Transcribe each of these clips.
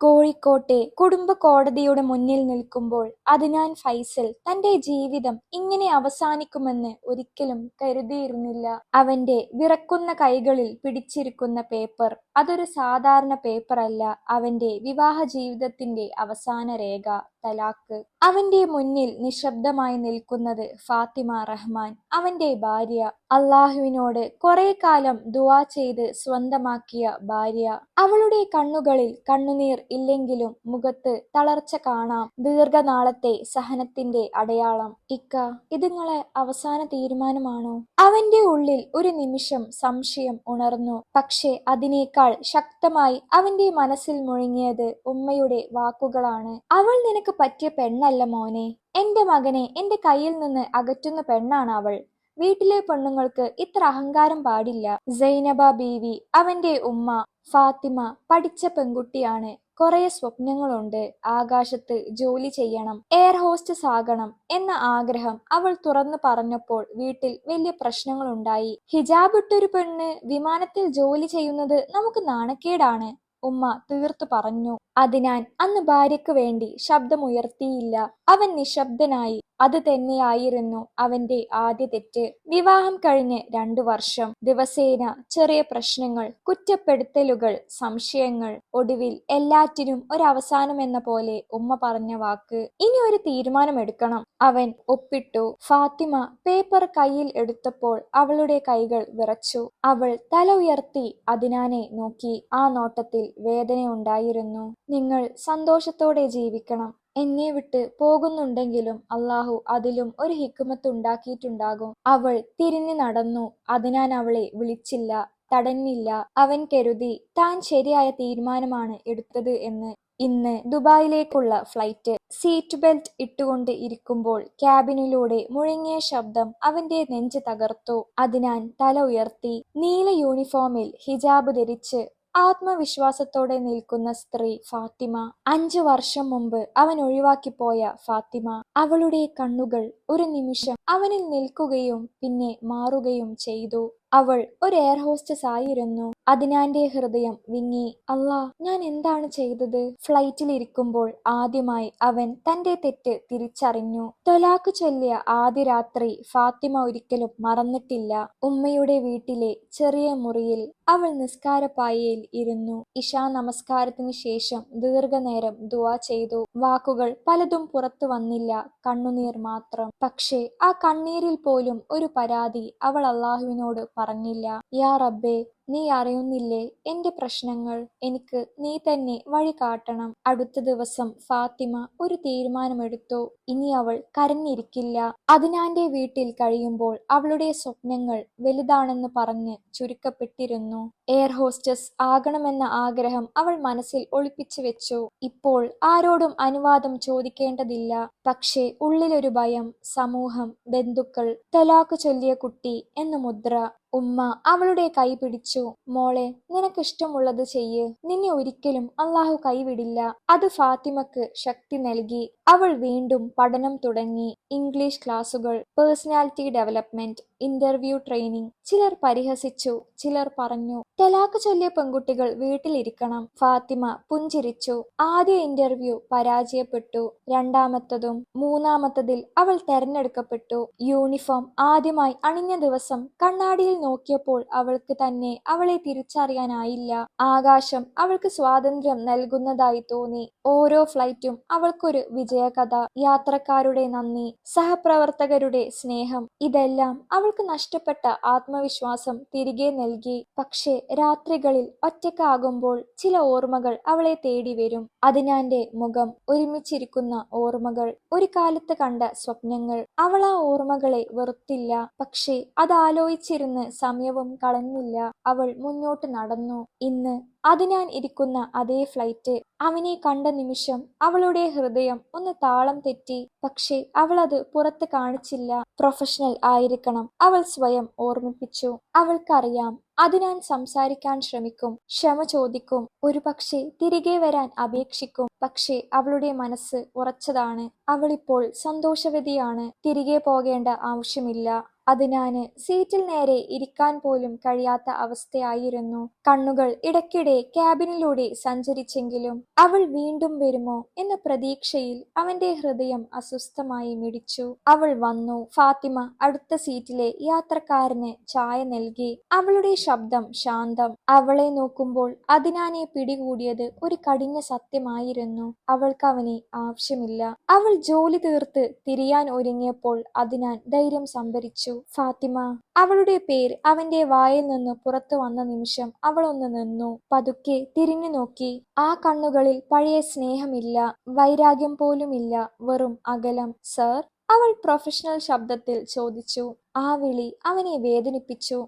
കോഴിക്കോട്ടെ കുടുംബ കോടതിയുടെ മുന്നിൽ നിൽക്കുമ്പോൾ അദ്നാൻ ഫൈസൽ തന്റെ ജീവിതം ഇങ്ങനെ അവസാനിക്കുമെന്ന് ഒരിക്കലും കരുതിയിരുന്നില്ല. അവന്റെ വിറക്കുന്ന കൈകളിൽ പിടിച്ചിരിക്കുന്ന പേപ്പർ അതൊരു സാധാരണ പേപ്പറല്ല. അവന്റെ വിവാഹ ജീവിതത്തിന്റെ അവസാന രേഖ, തലാക്ക്. അവന്റെ മുന്നിൽ നിശബ്ദമായി നിൽക്കുന്നത് ഫാത്തിമ റഹ്മാൻ, അവന്റെ ഭാര്യ. അള്ളാഹുവിനോട് കുറെ കാലം ദുആ ചെയ്ത് സ്വന്തമാക്കിയ ഭാര്യ. അവളുടെ കണ്ണുകളിൽ കണ്ണുനീർ ഇല്ലെങ്കിലും മുഖത്ത് തളർച്ച കാണാം. ദീർഘനാളത്തെ സഹനത്തിന്റെ അടയാളം. ഇക്ക, ഇത് നിങ്ങളെ അവസാന തീരുമാനമാണോ? അവന്റെ ഉള്ളിൽ ഒരു നിമിഷം സംശയം ഉണർന്നു. പക്ഷെ അതിനേക്കാൾ ശക്തമായി അവന്റെ മനസ്സിൽ മുഴങ്ങിയത് ഉമ്മയുടെ വാക്കുകളാണ്. അവൾ നിനക്ക് പറ്റിയ പെണ്ണല്ല മോനെ. എന്റെ മകനെ എന്റെ കയ്യിൽ നിന്ന് അകറ്റുന്ന പെണ്ണാണ് അവൾ. വീട്ടിലെ പെണ്ണുങ്ങൾക്ക് ഇത്ര അഹങ്കാരം പാടില്ല. സൈനബ ബീവി, അവന്റെ ഉമ്മ. ഫാത്തിമ പഠിച്ച പെൺകുട്ടിയാണ്. കുറെ സ്വപ്നങ്ങളുണ്ട്. ആകാശത്ത് ജോലി ചെയ്യണം, എയർ ഹോസ്റ്റസ് ആകണം എന്ന ആഗ്രഹം അവൾ തുറന്നു പറഞ്ഞപ്പോൾ വീട്ടിൽ വലിയ പ്രശ്നങ്ങളുണ്ടായി. ഹിജാബ് ഇട്ടൊരു പെണ്ണ് വിമാനത്തിൽ ജോലി ചെയ്യുന്നത് നമുക്ക് നാണക്കേടാണ്, ഉമ്മ തീർത്തു പറഞ്ഞു. അദ്നാൻ അന്ന് ഭാര്യയ്ക്ക് വേണ്ടി ശബ്ദമുയർത്തിയില്ല. അവൻ നിശബ്ദനായി. അത് തന്നെയായിരുന്നു അവന്റെ ആദ്യ തെറ്റ്. വിവാഹം കഴിഞ്ഞ് 2 വർഷം. ദിവസേന ചെറിയ പ്രശ്നങ്ങൾ, കുറ്റപ്പെടുത്തലുകൾ, സംശയങ്ങൾ. ഒടുവിൽ എല്ലാറ്റിനും ഒരവസാനമെന്ന പോലെ ഉമ്മ പറഞ്ഞ വാക്ക്, ഇനി ഒരു തീരുമാനമെടുക്കണം. അവൻ ഒപ്പിട്ടു. ഫാത്തിമ പേപ്പർ കയ്യിൽ എടുത്തപ്പോൾ അവളുടെ കൈകൾ വിറച്ചു. അവൾ തല ഉയർത്തി അദ്നാനെ നോക്കി. ആ നോട്ടത്തിൽ വേദനയുണ്ടായിരുന്നു. നിങ്ങൾ സന്തോഷത്തോടെ ജീവിക്കണം. എന്നെ വിട്ട് പോകുന്നുണ്ടെങ്കിലും അള്ളാഹു അതിലും ഒരു ഹിക്മത്ത് ഉണ്ടാക്കിയിട്ടുണ്ടാകും. അവൾ തിരിഞ്ഞു നടന്നു. അദ്നാൻ അവളെ വിളിച്ചില്ല, തടഞ്ഞില്ല. അവൻ കരുതി താൻ ശരിയായ തീരുമാനമാണ് എടുത്തത് എന്ന്. ഇന്ന് ദുബായിലേക്കുള്ള ഫ്ലൈറ്റ്. സീറ്റ് ബെൽറ്റ് ഇട്ടുകൊണ്ട് ഇരിക്കുമ്പോൾ ക്യാബിനിലൂടെ മുഴങ്ങിയ ശബ്ദം അവന്റെ നെഞ്ച് തകർത്തു. അദ്നാൻ തല ഉയർത്തി. നീല യൂണിഫോമിൽ ഹിജാബ് ധരിച്ച് ആത്മവിശ്വാസത്തോടെ നിൽക്കുന്ന സ്ത്രീ ഫാത്തിമ. 5 വർഷം മുമ്പ് അവൻ ഒഴിവാക്കിപ്പോയ ഫാത്തിമ. അവളുടെ കണ്ണുകൾ ഒരു നിമിഷം അവനിൽ നിൽക്കുകയും പിന്നെ മാറുകയും ചെയ്തു. അവൾ ഒരു എയർ ഹോസ്റ്റസ് ആയിരുന്നു. അദ്നാന്റെ ഹൃദയം വിങ്ങി. അല്ലാ, ഞാൻ എന്താണ് ചെയ്തത്? ഫ്ലൈറ്റിലിരിക്കുമ്പോൾ ആദ്യമായി അവൻ തന്റെ തെറ്റ് തിരിച്ചറിഞ്ഞു. തൊലാക്ക് ചൊല്ലിയ ആദ്യ രാത്രി ഫാത്തിമ ഒരിക്കലും മറന്നിട്ടില്ല. ഉമ്മയുടെ വീട്ടിലെ ചെറിയ മുറിയിൽ അവൾ നിസ്കാരപ്പായയിൽ ഇരുന്നു. ഇശാ നമസ്കാരത്തിന് ശേഷം ദീർഘനേരം ദുആ ചെയ്തു. വാക്കുകൾ പലതും പുറത്തു വന്നില്ല, കണ്ണുനീർ മാത്രം. പക്ഷേ ആ കണ്ണീരിൽ പോലും ഒരു പരാതി അവൾ അള്ളാഹുവിനോട് പറഞ്ഞില്ല. യാ റബ്ബേ, നീ അറിയുന്നില്ലേ എന്റെ പ്രശ്നങ്ങൾ. എനിക്ക് നീ തന്നെ വഴി കാട്ടണം. അടുത്ത ദിവസം ഫാത്തിമ ഒരു തീരുമാനമെടുത്തു. ഇനി അവൾ കരഞ്ഞിരിക്കില്ല. അദ്നാന്റെ വീട്ടിൽ കഴിയുമ്പോൾ അവളുടെ സ്വപ്നങ്ങൾ വലുതാണെന്ന് പറഞ്ഞ് ചുരുക്കപ്പെട്ടിരുന്നു. എയർ ഹോസ്റ്റസ് ആകണമെന്ന ആഗ്രഹം അവൾ മനസ്സിൽ ഒളിപ്പിച്ചു വെച്ചു. ഇപ്പോൾ ആരോടും അനുവാദം ചോദിക്കേണ്ടതില്ല. പക്ഷേ ഉള്ളിലൊരു ഭയം. സമൂഹം, ബന്ധുക്കൾ, തലാക്ക് ചൊല്ലിയ കുട്ടി എന്ന മുദ്ര. ഉമ്മ അവളുടെ കൈ പിടിച്ചു. മോളെ, നിനക്കിഷ്ടമുള്ളത് ചെയ്യ്. നിന്നെ ഒരിക്കലും അള്ളാഹു കൈവിടില്ല. അത് ഫാത്തിമക്ക് ശക്തി നൽകി. അവൾ വീണ്ടും പഠനം തുടങ്ങി. ഇംഗ്ലീഷ് ക്ലാസുകൾ, പേഴ്സണാലിറ്റി ഡെവലപ്മെന്റ്, ഇന്റർവ്യൂ ട്രെയിനിങ്. ചിലർ പരിഹസിച്ചു, ചിലർ പറഞ്ഞു തലാക്ക് ചൊല്ലിയ പെൺകുട്ടികൾ വീട്ടിലിരിക്കണം. ഫാത്തിമ പുഞ്ചിരിച്ചു. ആദ്യ ഇന്റർവ്യൂ പരാജയപ്പെട്ടു. രണ്ടാമത്തതും മൂന്നാമത്തതിൽ അവൾ തെരഞ്ഞെടുക്കപ്പെട്ടു. യൂണിഫോം ആദ്യമായി അണിഞ്ഞ ദിവസം കണ്ണാടിയിൽ നോക്കിയപ്പോൾ അവൾക്ക് തന്നെ അവളെ തിരിച്ചറിയാനായില്ല. ആകാശം അവൾക്ക് സ്വാതന്ത്ര്യം നൽകുന്നതായി തോന്നി. ഓരോ ഫ്ലൈറ്റും അവൾക്കൊരു വിജയകഥ. യാത്രക്കാരുടെ നന്ദി, സഹപ്രവർത്തകരുടെ സ്നേഹം, ഇതെല്ലാം അവൾക്ക് നഷ്ടപ്പെട്ട ആത്മവിശ്വാസം തിരികെ നൽകി. പക്ഷേ രാത്രികളിൽ ഒറ്റക്കാകുമ്പോൾ ചില ഓർമ്മകൾ അവളെ തേടി വരും. അദ്നാന്റെ മുഖം, ഒരുമിച്ചിരിക്കുന്ന ഓർമ്മകൾ, ഒരു കാലത്ത് കണ്ട സ്വപ്നങ്ങൾ. അവൾ ആ ഓർമ്മകളെ വെറുത്തില്ല. പക്ഷേ അതാലോചിച്ചിരുന്ന് സമയവും കളഞ്ഞില്ല. അവൾ മുന്നോട്ട് നടന്നു. ഇന്ന് അദ്നാൻ ഇരിക്കുന്ന അതേ ഫ്ലൈറ്റ്. അവനെ കണ്ട നിമിഷം അവളുടെ ഹൃദയം ഒന്ന് താളം തെറ്റി. പക്ഷേ അവൾ അത് പുറത്ത് കാണിച്ചില്ല. പ്രൊഫഷണൽ ആയിരിക്കണം, അവൾ സ്വയം ഓർമ്മിപ്പിച്ചു. അവൾക്കറിയാം അദ്നാൻ സംസാരിക്കാൻ ശ്രമിക്കും, ക്ഷമ ചോദിക്കും, ഒരു പക്ഷേ തിരികെ വരാൻ അപേക്ഷിക്കും. പക്ഷേ അവളുടെ മനസ്സ് ഉറച്ചതാണ്. അവളിപ്പോൾ സന്തോഷവതിയാണ്. തിരികെ പോകേണ്ട ആവശ്യമില്ല. അദ്നാന് സീറ്റിൽ നേരെ ഇരിക്കാൻ പോലും കഴിയാത്ത അവസ്ഥയായിരുന്നു. കണ്ണുകൾ ഇടയ്ക്കിടെ ക്യാബിനിലൂടെ സഞ്ചരിച്ചെങ്കിലും അവൾ വീണ്ടും വരുമോ എന്ന പ്രതീക്ഷയിൽ അവന്റെ ഹൃദയം അസ്വസ്ഥമായി മിടിച്ചു. അവൾ വന്നു. ഫാത്തിമ അടുത്ത സീറ്റിലെ യാത്രക്കാരന് ചായ നൽകി. അവളുടെ ശബ്ദം ശാന്തം. അവളെ നോക്കുമ്പോൾ അദ്നാനെ പിടികൂടിയത് ഒരു കഠിന സത്യമായിരുന്നു. അവൾക്ക് അവനെ ആവശ്യമില്ല. അവൾ ജോലി തീർത്ത് തിരിയാൻ ഒരുങ്ങിയപ്പോൾ അദ്നാൻ ധൈര്യം സംഭരിച്ചു. ഫാത്തിമ. അവളുടെ പേര് അവന്റെ വായിൽ നിന്ന് പുറത്തു വന്ന നിമിഷം അവളൊന്ന് നിന്നു. പതുക്കെ തിരിഞ്ഞു നോക്കി. ആ കണ്ണുകളിൽ പഴയ സ്നേഹമില്ല, വൈരാഗ്യം പോലുമില്ല, വെറും അകലം. സർ, അവൾ പ്രൊഫഷണൽ ശബ്ദത്തിൽ ചോദിച്ചു. ആ വിളി അവനെ വേദനിപ്പിച്ചു.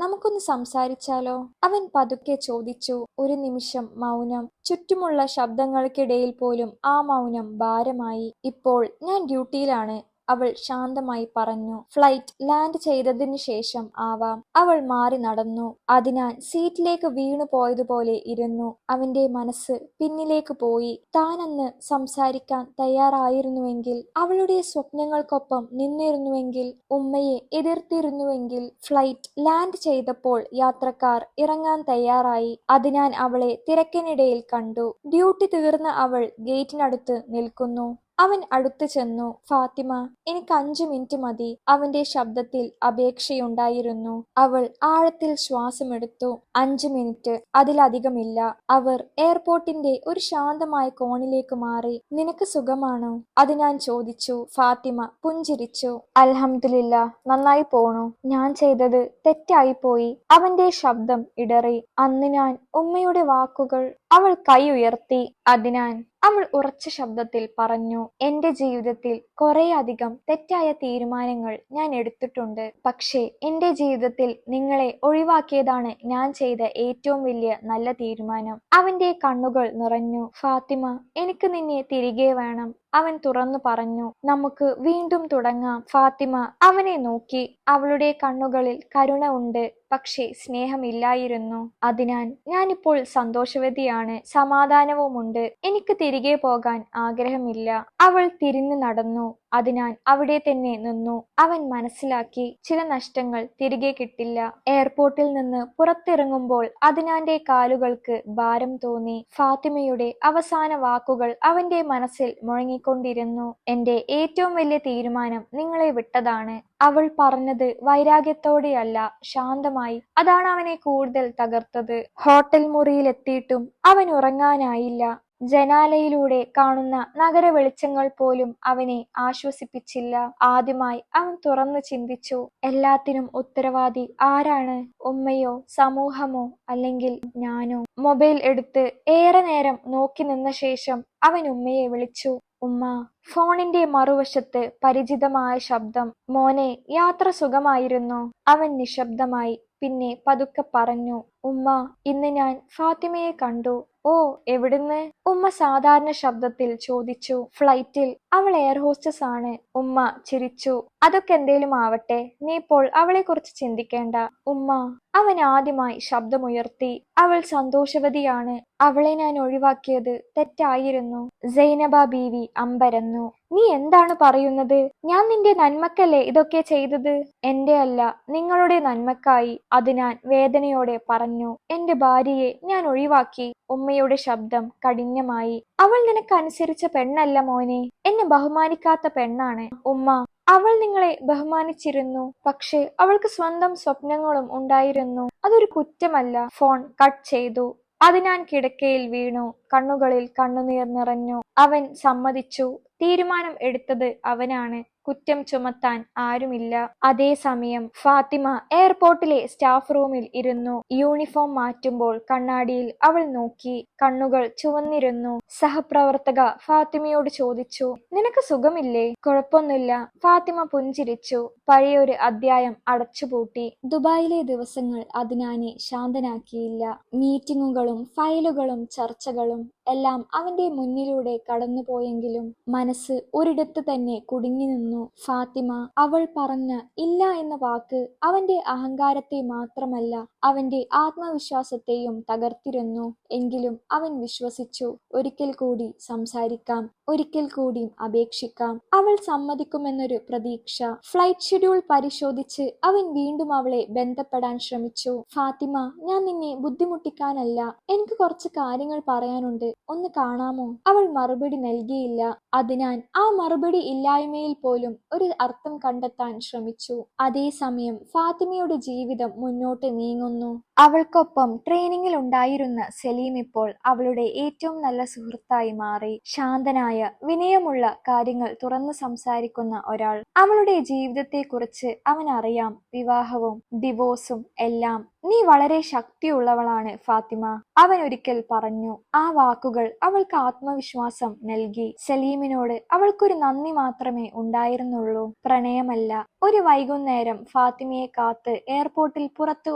നമുക്കൊന്ന് സംസാരിച്ചാലോ? അവൻ പതുക്കെ ചോദിച്ചു. ഒരു നിമിഷം മൗനം. ചുറ്റുമുള്ള ശബ്ദങ്ങൾക്കിടയിൽ പോലും ആ മൗനം ഭാരമായി. ഇപ്പോൾ ഞാൻ ഡ്യൂട്ടിയിലാണ്, അവൾ ശാന്തമായി പറഞ്ഞു. ഫ്ലൈറ്റ് ലാൻഡ് ചെയ്തതിനു ശേഷം ആവാം. അവൾ മാറി നടന്നു. അദ്നാൻ സീറ്റിലേക്ക് വീണു പോയതുപോലെ ഇരുന്നു. അവന്റെ മനസ്സ് പിന്നിലേക്ക് പോയി. താനന്ന് സംസാരിക്കാൻ തയ്യാറായിരുന്നുവെങ്കിൽ, അവളുടെ സ്വപ്നങ്ങൾക്കൊപ്പം നിന്നിരുന്നുവെങ്കിൽ, ഉമ്മയെ എതിർത്തിരുന്നുവെങ്കിൽ. ഫ്ലൈറ്റ് ലാൻഡ് ചെയ്തപ്പോൾ യാത്രക്കാർ ഇറങ്ങാൻ തയ്യാറായി. അദ്നാൻ അവളെ തിരക്കിനിടയിൽ കണ്ടു. ഡ്യൂട്ടി തീർന്ന അവൾ ഗേറ്റിനടുത്ത് നിൽക്കുന്നു. അവൻ അടുത്തു ചെന്നു. ഫാത്തിമ, എനിക്ക് 5 മിനിറ്റ് മതി. അവന്റെ ശബ്ദത്തിൽ അപേക്ഷയുണ്ടായിരുന്നു. അവൾ ആഴത്തിൽ ശ്വാസമെടുത്തു. 5 മിനിറ്റ്, അതിലധികമില്ല. അവർ എയർപോർട്ടിന്റെ ഒരു ശാന്തമായ കോണിലേക്ക് മാറി. നിനക്ക് സുഖമാണോ? അദ്നാൻ ചോദിച്ചു. ഫാത്തിമ പുഞ്ചിരിച്ചു. അൽഹംദുലില്ലാ, നന്നായി പോണു. ഞാൻ ചെയ്തത് തെറ്റായിപ്പോയി. അവന്റെ ശബ്ദം ഇടറി. അന്ന് ഞാൻ ഉമ്മയുടെ വാക്കുകൾ. അവൾ കൈ ഉയർത്തി. അദ്നാൻ, അവൾ ഉറച്ച ശബ്ദത്തിൽ പറഞ്ഞു. എന്റെ ജീവിതത്തിൽ കുറേയധികം തെറ്റായ തീരുമാനങ്ങൾ ഞാൻ എടുത്തിട്ടുണ്ട്. പക്ഷേ എന്റെ ജീവിതത്തിൽ നിങ്ങളെ ഒഴിവാക്കിയതാണ് ഞാൻ ചെയ്ത ഏറ്റവും വലിയ നല്ല തീരുമാനം. അവന്റെ കണ്ണുകൾ നിറഞ്ഞു. ഫാത്തിമ, എനിക്ക് നിന്നെ തിരികെ വേണം. അവൻ തുറന്നു പറഞ്ഞു. നമുക്ക് വീണ്ടും തുടങ്ങാം. ഫാത്തിമ അവനെ നോക്കി. അവളുടെ കണ്ണുകളിൽ കരുണ ഉണ്ട്, പക്ഷേ സ്നേഹമില്ലായിരുന്നു. അദ്നാൻ, ഞാനിപ്പോൾ സന്തോഷവതിയാണ്, സമാധാനവുമുണ്ട്. എനിക്ക് തിരികെ പോകാൻ ആഗ്രഹമില്ല. അവൾ തിരിഞ്ഞു നടന്നു. അദ്നാൻ അവിടെ തന്നെ നിന്നു. അവൻ മനസ്സിലാക്കി, ചില നഷ്ടങ്ങൾ തിരികെ കിട്ടില്ല. എയർപോർട്ടിൽ നിന്ന് പുറത്തിറങ്ങുമ്പോൾ അദ്നാന്റെ കാലുകൾക്ക് ഭാരം തോന്നി. ഫാത്തിമയുടെ അവസാന വാക്കുകൾ അവന്റെ മനസ്സിൽ മുഴങ്ങിക്കൊണ്ടിരുന്നു. എന്റെ ഏറ്റവും വലിയ തീരുമാനം നിങ്ങളെ വിട്ടതാണ്. അവൾ പറഞ്ഞത് വൈരാഗ്യത്തോടെയല്ല, ശാന്തമായി. അതാണ് അവനെ കൂടുതൽ തകർത്തത്. ഹോട്ടൽ മുറിയിലെത്തിയിട്ടും അവൻ ഉറങ്ങാനായില്ല. ജനാലയിലൂടെ കാണുന്ന നഗര വെളിച്ചങ്ങൾ പോലും അവനെ ആശ്വസിപ്പിച്ചില്ല. ആദ്യമായി അവൻ തുറന്നു ചിന്തിച്ചു, എല്ലാത്തിനും ഉത്തരവാദി ആരാണ്? ഉമ്മയോ, സമൂഹമോ, അല്ലെങ്കിൽ ഞാനോ? മൊബൈൽ എടുത്ത് ഏറെ നേരം നോക്കി നിന്ന ശേഷം അവൻ ഉമ്മയെ വിളിച്ചു. ഉമ്മ. ഫോണിന്റെ മറുവശത്ത് പരിചിതമായ ശബ്ദം. മോനെ, യാത്ര സുഖമായിരുന്നോ? അവൻ നിശബ്ദമായി. പിന്നെ പതുക്കെ പറഞ്ഞു. ഉമ്മ, ഇന്ന് ഞാൻ ഫാത്തിമയെ കണ്ടു. ഓ, എവിടുന്ന്? ഉമ്മ സാധാരണ ശബ്ദത്തിൽ ചോദിച്ചു. ഫ്ലൈറ്റിൽ. അവൾ എയർ ഹോസ്റ്റസ് ആണ്. ഉമ്മ ചിരിച്ചു. അതൊക്കെ എന്തേലും ആവട്ടെ, നീ ഇപ്പോൾ അവളെ കുറിച്ച് ചിന്തിക്കേണ്ട. ഉമ്മ. അവൻ ആദ്യമായി ശബ്ദമുയർത്തി. അവൾ സന്തോഷവതിയാണ്. അവളെ ഞാൻ ഒഴിവാക്കിയത് തെറ്റായിരുന്നു. സൈനബ ബീവി അമ്പരന്നു. നീ എന്താണ് പറയുന്നത്? ഞാൻ നിന്റെ നന്മക്കല്ലേ ഇതൊക്കെ ചെയ്തത്? എന്റെ അല്ല, നിങ്ങളുടെ നന്മക്കായി. അദ്നാൻ വേദനയോടെ പറഞ്ഞു. എന്റെ ഭാര്യയെ ഞാൻ ഒഴിവാക്കി. ഉമ്മയുടെ ശബ്ദം കഠിനമായി. അവൾ നിനക്ക് അനുസരിച്ച പെണ്ണല്ല മോനെ, എന്നെ ബഹുമാനിക്കാത്ത പെണ്ണാണ്. ഉമ്മ. അവൾ നിങ്ങളെ ബഹുമാനിച്ചിരുന്നു, പക്ഷെ അവൾക്ക് സ്വന്തം സ്വപ്നങ്ങളും ഉണ്ടായിരുന്നു. അതൊരു കുറ്റമല്ല. ഫോൺ കട്ട് ചെയ്തു. അദ്നാൻ കിടക്കയിൽ വീണു. കണ്ണുകളിൽ കണ്ണുനീർ നിറഞ്ഞു. അവൻ സമ്മതിച്ചു. തീരുമാനം എടുത്തത് അവനാണ്. കുറ്റം ചുമത്താൻ ആരുമില്ല. അതേസമയം ഫാത്തിമ എയർപോർട്ടിലെ സ്റ്റാഫ് റൂമിൽ ഇരുന്നു. യൂണിഫോം മാറ്റുമ്പോൾ കണ്ണാടിയിൽ അവൾ നോക്കി. കണ്ണുകൾ ചുവന്നിരുന്നു. സഹപ്രവർത്തക ഫാത്തിമയോട് ചോദിച്ചു, നിനക്ക് സുഖമില്ലേ? കുഴപ്പമൊന്നുമില്ല. ഫാത്തിമ പുഞ്ചിരിച്ചു. പഴയൊരു അധ്യായം അടച്ചുപൂട്ടി. ദുബായിലെ ദിവസങ്ങൾ അദ്നാനെ ശാന്തനാക്കിയില്ല. മീറ്റിങ്ങുകളും ഫയലുകളും ചർച്ചകളും എല്ലാം അവന്റെ മുന്നിലൂടെ കടന്നുപോയെങ്കിലും മനസ്സ് ഒരിടത്ത് തന്നെ കുടുങ്ങി നിന്നു. നിന്നു. ഫാത്തിമ അവൾ പറഞ്ഞ ഇല്ല എന്ന വാക്ക് അവന്റെ അഹങ്കാരത്തെ മാത്രമല്ല അവന്റെ ആത്മവിശ്വാസത്തെയും തകർത്തിരുന്നു. എങ്കിലും അവൻ വിശ്വസിച്ചു. ഒരിക്കൽ കൂടി സംസാരിക്കാം, ഒരിക്കൽ കൂടി അപേക്ഷിക്കാം. അവൾ സമ്മതിക്കുമെന്നൊരു പ്രതീക്ഷ. ഫ്ലൈറ്റ് ഷെഡ്യൂൾ പരിശോധിച്ച് അവൻ വീണ്ടും അവളെ ബന്ധപ്പെടാൻ ശ്രമിച്ചു. ഫാത്തിമ, ഞാൻ നിന്നെ ബുദ്ധിമുട്ടിക്കാനല്ല, എനിക്ക് കുറച്ച് കാര്യങ്ങൾ പറയാനുണ്ട്, ഒന്ന് കാണാമോ? അവൾ മറുപടി നൽകിയില്ല. അതിനാൽ ആ മറുപടി ഇല്ലായ്മയിൽ പോലും ഒരു അർത്ഥം കണ്ടെത്താൻ ശ്രമിച്ചു. അതേസമയം ഫാത്തിമയുടെ ജീവിതം മുന്നോട്ട് നീങ്ങുന്നു. അവൾക്കൊപ്പം ട്രെയിനിങ്ങിൽ ഉണ്ടായിരുന്ന സലീം ഇപ്പോൾ അവളുടെ ഏറ്റവും നല്ല സുഹൃത്തായി മാറി. ശാന്തനായ, വിനയമുള്ള, കാര്യങ്ങൾ തുറന്നു സംസാരിക്കുന്ന ഒരാൾ. അവളുടെ ജീവിതത്തെക്കുറിച്ച് അവനറിയാം, വിവാഹവും ഡിവോഴ്സും എല്ലാം. നീ വളരെ ശക്തിയുള്ളവളാണ് ഫാത്തിമ, അവൻ ഒരിക്കൽ പറഞ്ഞു. ആ വാക്കുകൾ അവൾക്ക് ആത്മവിശ്വാസം നൽകി. സലീമിനോട് അവൾക്കൊരു നന്ദി മാത്രമേ ഉണ്ടായിരുന്നുള്ളൂ, പ്രണയമല്ല. ഒരു വൈകുന്നേരം ഫാത്തിമയെ കാത്ത് എയർപോർട്ടിൽ പുറത്ത്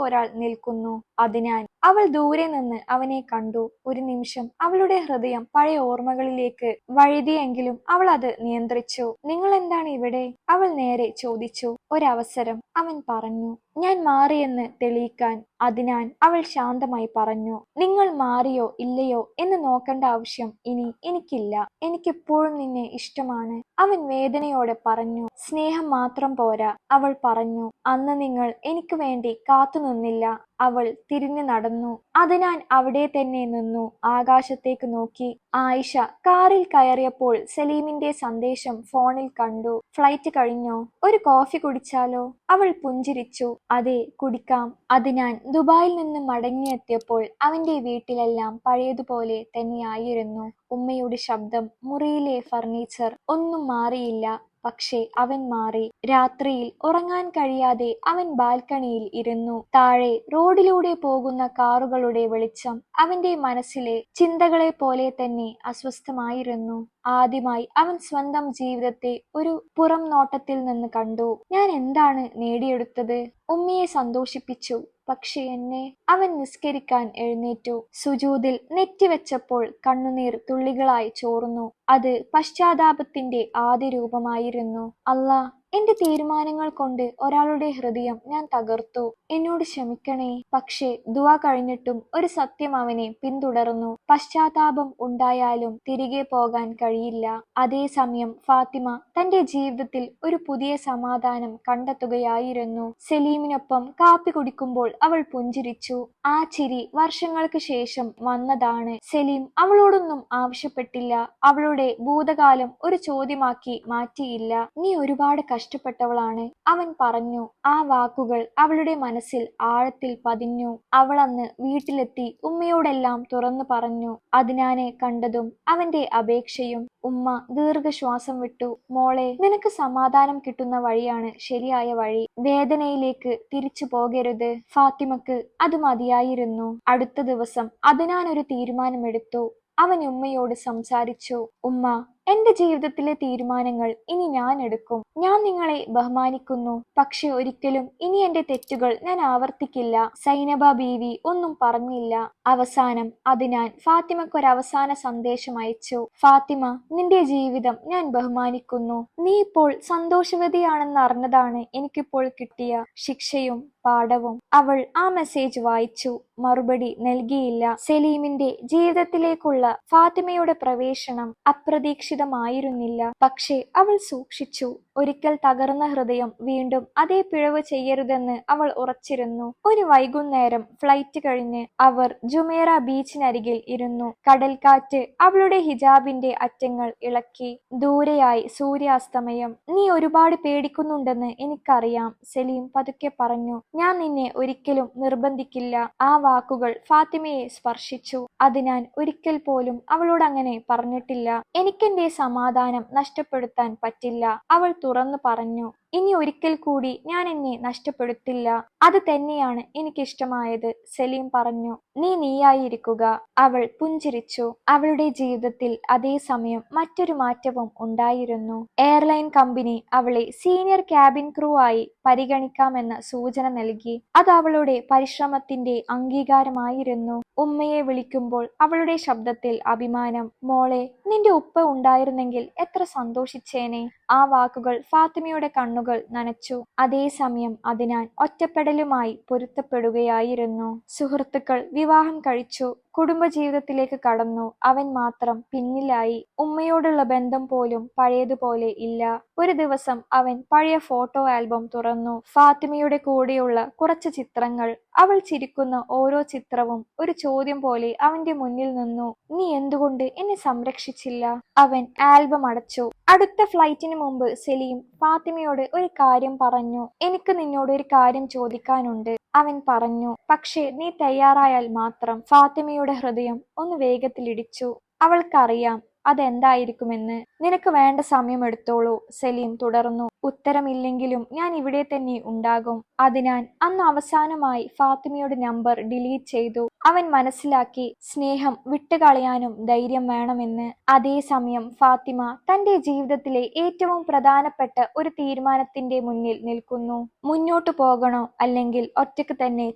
ഒരാൾ നിൽക്കുന്നു. അതിനാൽ അവൾ ദൂരെ നിന്ന് അവനെ കണ്ടു. ഒരു നിമിഷം അവളുടെ ഹൃദയം പഴയ ഓർമ്മകളിലേക്ക് വഴുതിയെങ്കിലും അവൾ അത് നിയന്ത്രിച്ചു. നിങ്ങൾ എന്താണ് ഇവിടെ? അവൾ നേരെ ചോദിച്ചു. ഒരവസരം, അവൻ പറഞ്ഞു. ഞാൻ മാറിയെന്ന് തെളിയിക്കാൻ. അതിനാൽ അവൾ ശാന്തമായി പറഞ്ഞു. നിങ്ങൾ മാറിയോ ഇല്ലയോ എന്ന് നോക്കേണ്ട ആവശ്യം ഇനി എനിക്കില്ല. എനിക്കിപ്പോഴും നിന്നെ ഇഷ്ടമാണ്, അവൻ വേദനയോടെ പറഞ്ഞു. സ്നേഹം മാത്രം പോരാ, അവൾ പറഞ്ഞു. അന്ന് നിങ്ങൾ എനിക്ക് വേണ്ടി കാത്തുനിന്നില്ല. അവൾ തിരിഞ്ഞു നടന്നു. അതിനാൽ അവിടെ തന്നെ നിന്നു ആകാശത്തേക്ക് നോക്കി. ആയിഷ കാറിൽ കയറിയപ്പോൾ സലീമിന്റെ സന്ദേശം ഫോണിൽ കണ്ടു. ഫ്ലൈറ്റ് കഴിഞ്ഞോ? ഒരു കോഫി കുടിച്ചാലോ? അവൾ പുഞ്ചിരിച്ചു. അതെ, കുടിക്കാം. അതിനാൽ ദുബായിൽ നിന്ന് മടങ്ങിയെത്തിയപ്പോൾ അവന്റെ വീട്ടിലെല്ലാം പഴയതുപോലെ തന്നെയായിരുന്നു. ഉമ്മയുടെ ശബ്ദം, മുറിയിലെ ഫർണിച്ചർ ഒന്നും മാറിയില്ല. പക്ഷേ അവൻ മാറി. രാത്രിയിൽ ഉറങ്ങാൻ കഴിയാതെ അവൻ ബാൽക്കണിയിൽ ഇരുന്നു. താഴെ റോഡിലൂടെ പോകുന്ന കാറുകളുടെ വെളിച്ചം അവന്റെ മനസ്സിലെ ചിന്തകളെ പോലെ തന്നെ അസ്വസ്ഥമായിരുന്നു. ആദ്യമായി അവൻ സ്വന്തം ജീവിതത്തെ ഒരു പുറം നോട്ടത്തിൽ നിന്ന് കണ്ടു. ഞാൻ എന്താണ് നേടിയെടുത്തത്? ഉമ്മയെ സന്തോഷിപ്പിച്ചു, പക്ഷെ എന്നെ? അവൻ നിസ്കരിക്കാൻ എഴുന്നേറ്റു. സുജൂദിൽ നെറ്റിവെച്ചപ്പോൾ കണ്ണുനീർ തുള്ളികളായി ചോർന്നു. അത് പശ്ചാത്താപത്തിന്റെ ആദ്യ രൂപമായിരുന്നു. അല്ലാ, എന്റെ തീരുമാനങ്ങൾ കൊണ്ട് ഒരാളുടെ ഹൃദയം ഞാൻ തകർത്തു, എന്നോട് ക്ഷമിക്കണേ. പക്ഷേ ദുആ കഴിഞ്ഞിട്ടും ഒരു സത്യം അവനെ പിന്തുടർന്നു. പശ്ചാത്താപം ഉണ്ടായാലും തിരികെ പോകാൻ കഴിയില്ല. അതേസമയം ഫാത്തിമ തന്റെ ജീവിതത്തിൽ ഒരു പുതിയ സമാധാനം കണ്ടെത്തുകയായിരുന്നു. സലീമിനൊപ്പം കാപ്പി കുടിക്കുമ്പോൾ അവൾ പുഞ്ചിരിച്ചു. ആ ചിരി വർഷങ്ങൾക്ക് ശേഷം വന്നതാണ്. സലീം അവളോടൊന്നും ആവശ്യപ്പെട്ടില്ല, അവളുടെ ഭൂതകാലം ഒരു ചോദ്യമാക്കി മാറ്റിയില്ല. നീ ഒരുപാട് കഷ്ടപ്പെട്ടവളാണ്, അവൻ പറഞ്ഞു. ആ വാക്കുകൾ അവളുടെ മനസ്സിൽ ആഴത്തിൽ പതിഞ്ഞു. അവൾ അന്ന് വീട്ടിലെത്തി ഉമ്മയോടെല്ലാം തുറന്നു പറഞ്ഞു. അദ്നാനെ കണ്ടതും അവന്റെ അപേക്ഷയും. ഉമ്മ ദീർഘശ്വാസം വിട്ടു. മോളെ, നിനക്ക് സമാധാനം കിട്ടുന്ന വഴിയാണ് ശരിയായ വഴി. വേദനയിലേക്ക് തിരിച്ചു പോകരുത്. ഫാത്തിമക്ക് അത് മതിയായിരുന്നു. അടുത്ത ദിവസം അദ്നാൻ ഒരു തീരുമാനമെടുത്തു. അവൻ ഉമ്മയോട് സംസാരിച്ചു. ഉമ്മ, എന്റെ ജീവിതത്തിലെ തീരുമാനങ്ങൾ ഇനി ഞാൻ എടുക്കും. ഞാൻ നിങ്ങളെ ബഹുമാനിക്കുന്നു, പക്ഷെ ഒരിക്കലും ഇനി എന്റെ തെറ്റുകൾ ഞാൻ ആവർത്തിക്കില്ല. സൈനബ ബീവി ഒന്നും പറഞ്ഞില്ല. അവസാനം അദ്നാൻ ഫാത്തിമക്കൊരവസാന സന്ദേശം അയച്ചു. ഫാത്തിമ, നിന്റെ ജീവിതം ഞാൻ ബഹുമാനിക്കുന്നു. നീ ഇപ്പോൾ സന്തോഷവതിയാണെന്ന് അറിഞ്ഞതാണ് എനിക്കിപ്പോൾ കിട്ടിയ ശിക്ഷയും പാഠവും. അവൾ ആ മെസ്സേജ് വായിച്ചു, മറുപടി നൽകിയില്ല. സലീമിന്റെ ജീവിതത്തിലേക്കുള്ള ഫാത്തിമയുടെ പ്രവേശനം അപ്രതീക്ഷിതമായിരുന്നില്ല. പക്ഷേ അവൾ സൂക്ഷിച്ചു. ഒരിക്കൽ തകർന്ന ഹൃദയം വീണ്ടും അതേ പിഴവ് ചെയ്യരുതെന്ന് അവൾ ഉറച്ചിരുന്നു. ഒരു വൈകുന്നേരം ഫ്ലൈറ്റ് കഴിഞ്ഞ് അവർ ജുമേറ ബീച്ചിനരികിൽ ഇരുന്നു. കടൽക്കാറ്റ് അവളുടെ ഹിജാബിന്റെ അറ്റങ്ങൾ ഇളക്കി. ദൂരെയായി സൂര്യാസ്തമയം. നീ ഒരുപാട് പേടിക്കുന്നുണ്ടെന്ന് എനിക്കറിയാം, സലീം പതുക്കെ പറഞ്ഞു. ഞാൻ നിന്നെ ഒരിക്കലും നിർബന്ധിക്കില്ല. ആ വാക്കുകൾ ഫാത്തിമയെ സ്പർശിച്ചു. അതിനാൽ ഒരിക്കൽ പോലും അവളോട് അങ്ങനെ പറഞ്ഞിട്ടില്ല. എനിക്കെന്റെ സമാധാനം നഷ്ടപ്പെടുത്താൻ പറ്റില്ല, അവൾ തുറന്നു പറഞ്ഞു. ഇനി ഒരിക്കൽ കൂടി ഞാൻ എന്നെ നഷ്ടപ്പെടുത്തില്ല. അത് തന്നെയാണ് എനിക്കിഷ്ടമായത്. സലീം പറഞ്ഞു. നീ നീയായിരിക്കുക. അവൾ പുഞ്ചിരിച്ചു. അവളുടെ ജീവിതത്തിൽ അതേസമയം മറ്റൊരു മാറ്റവും ഉണ്ടായിരുന്നു. എയർലൈൻ കമ്പനി അവളെ സീനിയർ ക്യാബിൻ ക്രൂ ആയി പരിഗണിക്കാമെന്ന സൂചന നൽകി. അത് അവളുടെ പരിശ്രമത്തിന്റെ അംഗീകാരമായിരുന്നു. ഉമ്മയെ വിളിക്കുമ്പോൾ അവളുടെ ശബ്ദത്തിൽ അഭിമാനം. മോളെ, നിന്റെ ഉപ്പ ഉണ്ടായിരുന്നെങ്കിൽ എത്ര സന്തോഷിച്ചേനെ. ആ വാക്കുകൾ ഫാത്തിമയുടെ കണ്ണുകൾ നനച്ചു. അതേസമയം അദ്നാൻ ഒറ്റപ്പെടലുമായി പൊരുത്തപ്പെടുകയായിരുന്നു. സുഹൃത്തുക്കൾ വിവാഹം കഴിച്ചു, കുടുംബജീവിതത്തിലേക്ക് കടന്നു. അവൻ മാത്രം പിന്നിലായി. ഉമ്മയോടുള്ള ബന്ധം പോലും പഴയതുപോലെ ഇല്ല. ഒരു ദിവസം അവൻ പഴയ ഫോട്ടോ ആൽബം തുറന്നു. ഫാത്തിമയുടെ കൂടെയുള്ള കുറച്ച് ചിത്രങ്ങൾ. അവൾ ചിരിക്കുന്ന ഓരോ ചിത്രവും ഒരു ചോദ്യം പോലെ അവന്റെ മുന്നിൽ നിന്നു. നീ എന്തുകൊണ്ട് എന്നെ സംരക്ഷിച്ചില്ല? അവൻ ആൽബം അടച്ചു. അടുത്ത ഫ്ലൈറ്റിന് മുമ്പ് സലീം ഫാത്തിമയോട് ഒരു കാര്യം പറഞ്ഞു. എനിക്ക് നിന്നോട് ഒരു കാര്യം ചോദിക്കാനുണ്ട്, അവൻ പറഞ്ഞു. പക്ഷേ നീ തയ്യാറായാൽ മാത്രം. ഫാത്തിമയുടെ ഹൃദയം ഒന്ന് വേഗത്തിലിടിച്ചു. അവൾക്കറിയാം അതെന്തായിരിക്കുമെന്ന്. നിനക്ക് വേണ്ട സമയം എടുത്തോളൂ, സലീം തുടർന്നു. ഉത്തരമില്ലെങ്കിലും ഞാൻ ഇവിടെ തന്നെ ഉണ്ടാകും. അദ്നാൻ അന്ന് അവസാനമായി ഫാത്തിമയുടെ നമ്പർ ഡിലീറ്റ് ചെയ്തു. അവൻ മനസ്സിലാക്കി സ്നേഹം വിട്ടുകളയാനും ധൈര്യം വേണമെന്ന്. അതേസമയം ഫാത്തിമ തന്റെ ജീവിതത്തിലെ ഏറ്റവും പ്രധാനപ്പെട്ട ഒരു തീരുമാനത്തിന്റെ മുന്നിൽ നിൽക്കുന്നു. മുന്നോട്ടു പോകണോ അല്ലെങ്കിൽ ഒറ്റയ്ക്ക് തന്നെ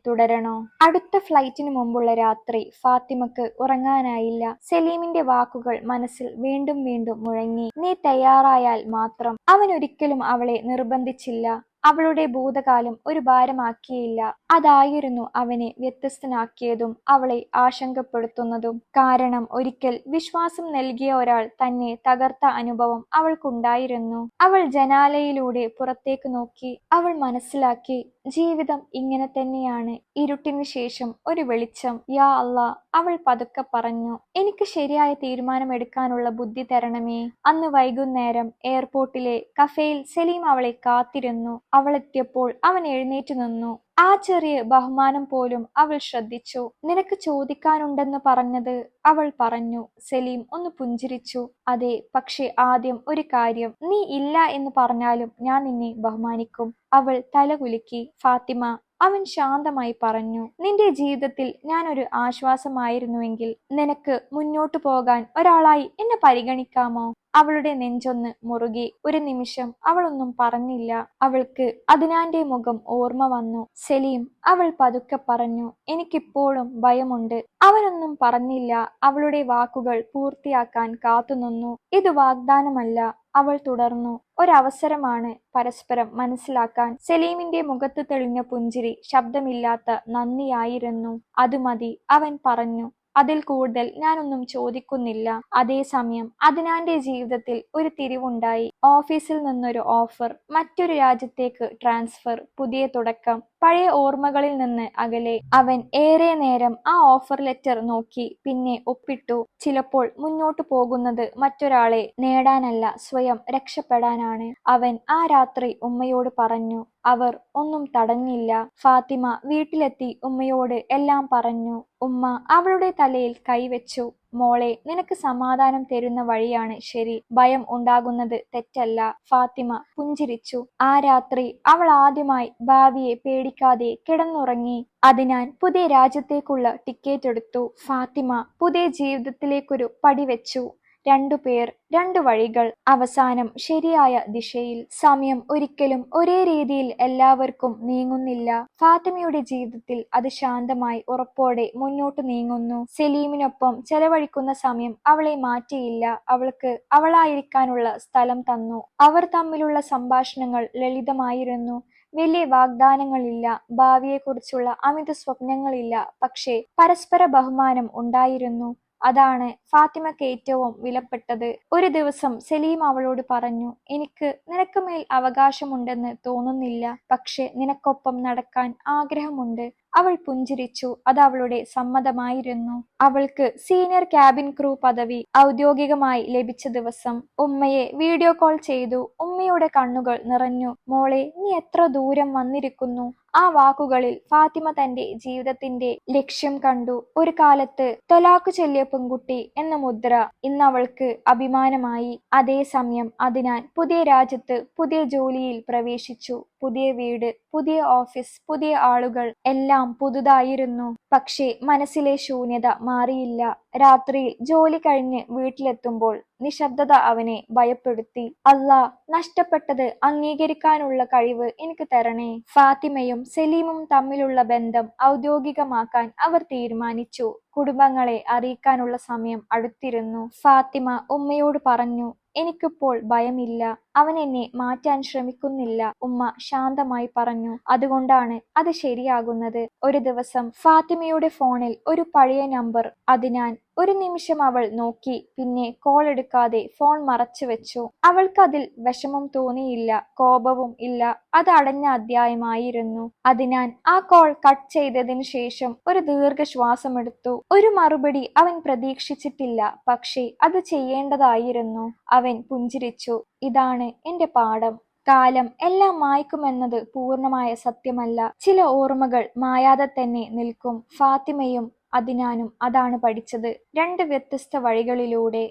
തുടരണോ? അടുത്ത ഫ്ലൈറ്റിന് മുമ്പുള്ള രാത്രി ഫാത്തിമക്ക് ഉറങ്ങാനായില്ല. സലീമിന്റെ വാക്കുകൾ മനസ്സിൽ വീണ്ടും വീണ്ടും മുഴങ്ങി. നീ തയ്യാറായാൽ മാത്രം. അവൻ ഒരിക്കലും അവളെ നിർബന്ധിച്ചില്ല. അവളുടെ ഭൂതകാലം ഒരു ഭാരമാക്കിയില്ല. അതായിരുന്നു അവനെ വ്യത്യസ്തനാക്കിയതും അവളെ ആശങ്കപ്പെടുത്തുന്നതും. കാരണം ഒരിക്കൽ വിശ്വാസം നൽകിയ ഒരാൾ തന്നെ തകർത്ത അനുഭവം അവൾക്കുണ്ടായിരുന്നു. അവൾ ജനാലയിലൂടെ പുറത്തേക്ക് നോക്കി. അവൾ മനസ്സിലാക്കി, ജീവിതം ഇങ്ങനെ തന്നെയാണ്. ഇരുട്ടിനു ശേഷം ഒരു വെളിച്ചം. യാ അല്ലാ, അവൾ പതുക്കെ പറഞ്ഞു. എനിക്ക് ശരിയായ തീരുമാനമെടുക്കാനുള്ള ബുദ്ധി തരണമേ. അന്ന് വൈകുന്നേരം എയർപോർട്ടിലെ കഫേയിൽ സലീം അവളെ കാത്തിരുന്നു. അവളെത്തിയപ്പോൾ അവൻ എഴുന്നേറ്റ് നിന്നു. ആ ചെറിയ ബഹുമാനം പോലും അവൾ ശ്രദ്ധിച്ചു. നിനക്ക് ചോദിക്കാനുണ്ടെന്ന് പറഞ്ഞത്? അവൾ പറഞ്ഞു. സലീം ഒന്ന് പുഞ്ചിരിച്ചു. അതെ, പക്ഷെ ആദ്യം ഒരു കാര്യം. നീ ഇല്ല എന്ന് പറഞ്ഞാലും ഞാൻ നിന്നെ ബഹുമാനിക്കും. അവൾ തലകുലുക്കി. ഫാത്തിമ, അവൻ ശാന്തമായി പറഞ്ഞു. നിന്റെ ജീവിതത്തിൽ ഞാനൊരു ആശ്വാസമായിരുന്നുവെങ്കിൽ നിനക്ക് മുന്നോട്ടു പോകാൻ ഒരാളായി എന്നെ പരിഗണിക്കാമോ? അവളുടെ നെഞ്ചൊന്ന് മുറുകി. ഒരു നിമിഷം അവളൊന്നും പറഞ്ഞില്ല. അവൾക്ക് അദ്നാന്റെ മുഖം ഓർമ്മ വന്നു. സലീം, അവൾ പതുക്കെ പറഞ്ഞു, എനിക്കിപ്പോഴും ഭയമുണ്ട്. അവനൊന്നും പറഞ്ഞില്ല. അവളുടെ വാക്കുകൾ പൂർത്തിയാക്കാൻ കാത്തുനിന്നു. ഇത് വാഗ്ദാനമല്ല, അവൾ തുടർന്നു. ഒരവസരമാണ് പരസ്പരം മനസ്സിലാക്കാൻ. സലീമിന്റെ മുഖത്ത് തെളിഞ്ഞ പുഞ്ചിരി ശബ്ദമില്ലാത്ത നന്ദിയായിരുന്നു. അത് മതി, അവൻ പറഞ്ഞു. അതിൽ കൂടുതൽ ഞാനൊന്നും ചോദിക്കുന്നില്ല. അതേസമയം അദ്നാന്റെ ജീവിതത്തിൽ ഒരു തിരിവുണ്ടായി. ഓഫീസിൽ നിന്നൊരു ഓഫർ, മറ്റൊരു രാജ്യത്തേക്ക് ട്രാൻസ്ഫർ, പുതിയ തുടക്കം. പഴയ ഓർമ്മകളിൽ നിന്ന് അകലെ. അവൻ ഏറെ നേരം ആ ഓഫർ ലെറ്റർ നോക്കി, പിന്നെ ഒപ്പിട്ടു. ചിലപ്പോൾ മുന്നോട്ടു പോകുന്നത് മറ്റൊരാളെ നേടാനല്ല, സ്വയം രക്ഷപ്പെടാനാണ്. അവൻ ആ രാത്രി ഉമ്മയോട് പറഞ്ഞു. അവർ ഒന്നും തടഞ്ഞില്ല. ഫാത്തിമ വീട്ടിലെത്തി ഉമ്മയോട് എല്ലാം പറഞ്ഞു. ഉമ്മ അവളുടെ തലയിൽ കൈവച്ചു. മോളെ, നിനക്ക് സമാധാനം തരുന്ന വഴിയാണ് ശരി. ഭയം ഉണ്ടാകുന്നത് തെറ്റല്ല. ഫാത്തിമ പുഞ്ചിരിച്ചു. ആ രാത്രി അവൾ ആദ്യമായി ഭാവിയെ പേടിക്കാതെ കിടന്നുറങ്ങി. അദ്നാൻ പുതിയ രാജ്യത്തേക്കുള്ള ടിക്കറ്റ് എടുത്തു. ഫാത്തിമ പുതിയ ജീവിതത്തിലേക്കൊരു പടി വെച്ചു. രണ്ടുപേർ, രണ്ടു വഴികൾ, അവസാനം ശരിയായ ദിശയിൽ. സമയം ഒരിക്കലും ഒരേ രീതിയിൽ എല്ലാവർക്കും നീങ്ങുന്നില്ല. ഫാത്തിമയുടെ ജീവിതത്തിൽ അത് ശാന്തമായി ഉറപ്പോടെ മുന്നോട്ട് നീങ്ങുന്നു. സലീമിനൊപ്പം ചെലവഴിക്കുന്ന സമയം അവളെ മാറ്റിയില്ല. അവൾക്ക് അവളായിരിക്കാനുള്ള സ്ഥലം തന്നു. അവർ തമ്മിലുള്ള സംഭാഷണങ്ങൾ ലളിതമായിരുന്നു. വലിയ വാഗ്ദാനങ്ങളില്ല, ഭാവിയെക്കുറിച്ചുള്ള അമിത സ്വപ്നങ്ങളില്ല. പക്ഷേ പരസ്പര ബഹുമാനം ഉണ്ടായിരുന്നു. അതാണ് ഫാത്തിമക്ക് ഏറ്റവും വിലപ്പെട്ടത്. ഒരു ദിവസം സലീം അവളോട് പറഞ്ഞു, എനിക്ക് നിനക്ക് മേൽ അവകാശമുണ്ടെന്ന് തോന്നുന്നില്ല, പക്ഷെ നിനക്കൊപ്പം നടക്കാൻ ആഗ്രഹമുണ്ട്. അവൾ പുഞ്ചിരിച്ചു. അത് അവളുടെ സമ്മതമായിരുന്നു. അവൾക്ക് സീനിയർ ക്യാബിൻ ക്രൂ പദവി ഔദ്യോഗികമായി ലഭിച്ച ദിവസം ഉമ്മയെ വീഡിയോ കോൾ ചെയ്തു. ഉമ്മയുടെ കണ്ണുകൾ നിറഞ്ഞു. മോളെ, നീ എത്ര ദൂരം വന്നിരിക്കുന്നു. ആ വാക്കുകളിൽ ഫാത്തിമ തന്റെ ജീവിതത്തിന്റെ ലക്ഷ്യം കണ്ടു. ഒരു കാലത്ത് ത്വലാഖ് ചൊല്ലിയ പെൺകുട്ടി എന്ന മുദ്ര ഇന്നവൾക്ക് അഭിമാനമായി. അതേസമയം അദ്നാൻ പുതിയ രാജ്യത്ത് പുതിയ ജോലിയിൽ പ്രവേശിച്ചു. പുതിയ വീട്, പുതിയ ഓഫീസ്, പുതിയ ആളുകൾ, എല്ലാം പുതുതായിരുന്നു. പക്ഷേ മനസ്സിലെ ശൂന്യത മാറിയില്ല. രാത്രിയിൽ ജോലി കഴിഞ്ഞ് വീട്ടിലെത്തുമ്പോൾ നിശബ്ദത അവനെ ഭയപ്പെടുത്തി. അല്ലാ, നഷ്ടപ്പെട്ടത് അംഗീകരിക്കാനുള്ള കഴിവ് എനിക്ക് തരണേ. ഫാത്തിമയും സലീമും തമ്മിലുള്ള ബന്ധം ഔദ്യോഗികമാക്കാൻ അവർ തീരുമാനിച്ചു. കുടുംബങ്ങളെ അറിയിക്കാനുള്ള സമയം അടുത്തിരുന്നു. ഫാത്തിമ ഉമ്മയോട് പറഞ്ഞു, എനിക്കിപ്പോൾ ഭയമില്ല. അവൻ എന്നെ മാറ്റാൻ ശ്രമിക്കുന്നില്ല. ഉമ്മ ശാന്തമായി പറഞ്ഞു, അതുകൊണ്ടാണ് അത് ശരിയാകുന്നത്. ഒരു ദിവസം ഫാത്തിമയുടെ ഫോണിൽ ഒരു പഴയ നമ്പർ. അദ്നാൻ ഒരു നിമിഷം അവൾ നോക്കി, പിന്നെ കോൾ എടുക്കാതെ ഫോൺ മറച്ചു വെച്ചു. അവൾക്കതിൽ വിഷമം തോന്നിയില്ല, കോപവും ഇല്ല. അത് അടഞ്ഞ അധ്യായമായിരുന്നു. അദ്നാൻ ആ കോൾ കട്ട് ചെയ്തതിനു ശേഷം ഒരു ദീർഘശ്വാസമെടുത്തു. ഒരു മറുപടി അവൻ പ്രതീക്ഷിച്ചിട്ടില്ല, പക്ഷേ അത് ചെയ്യേണ്ടതായിരുന്നു. അവൻ പുഞ്ചിരിച്ചു. ഇതാണ് എന്റെ പാഠം. കാലം എല്ലാം മായ്ക്കുമെന്നത് പൂർണ്ണമായ സത്യമല്ല. ചില ഓർമ്മകൾ മായാതെ തന്നെ നിൽക്കും. ഫാത്തിമയും അദ്നാനും അതാണ് പഠിച്ചത്, രണ്ട് വ്യത്യസ്ത വഴികളിലൂടെ.